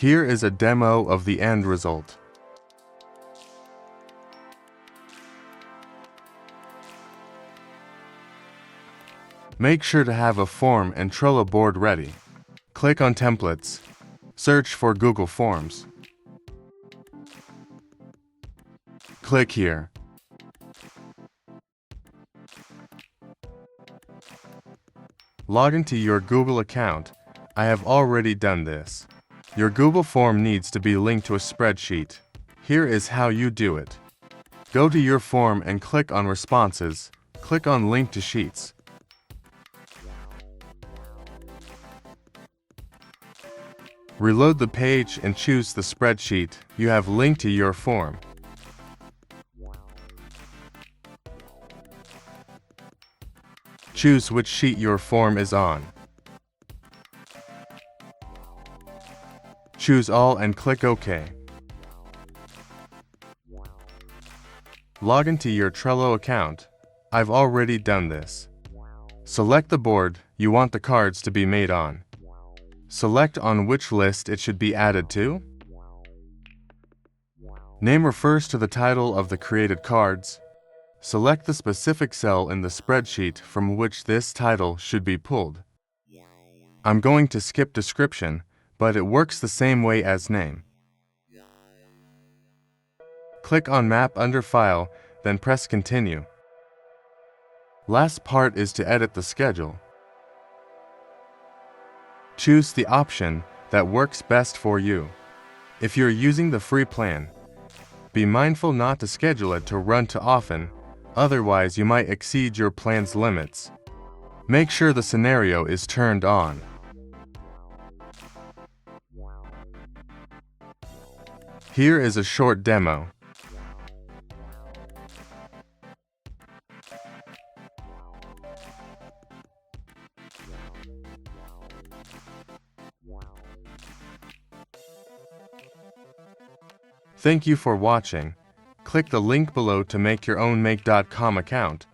Here is a demo of the end result. Make sure to have a form and Trello board ready. Click on Templates. Search for Google Forms. Click here. Log into your Google account. I have already done this. Your Google form needs to be linked to a spreadsheet. Here is how you do it. Go to your form and click on Responses. Click on Link to Sheets. Reload the page and choose the spreadsheet you have linked to your form. Choose which sheet your form is on. Choose All and click OK. Log into your Trello account. I've already done this. Select the board you want the cards to be made on. Select on which list it should be added to. Name refers to the title of the created cards. Select the specific cell in the spreadsheet from which this title should be pulled. I'm going to skip description, but it works the same way as name. Click on Map under File, then press Continue. Last part is to edit the schedule. Choose the option that works best for you. If you're using the free plan, be mindful not to schedule it to run too often, otherwise you might exceed your plan's limits. Make sure the scenario is turned on. Here is a short demo. Thank you for watching. Click the link below to make your own Make.com account.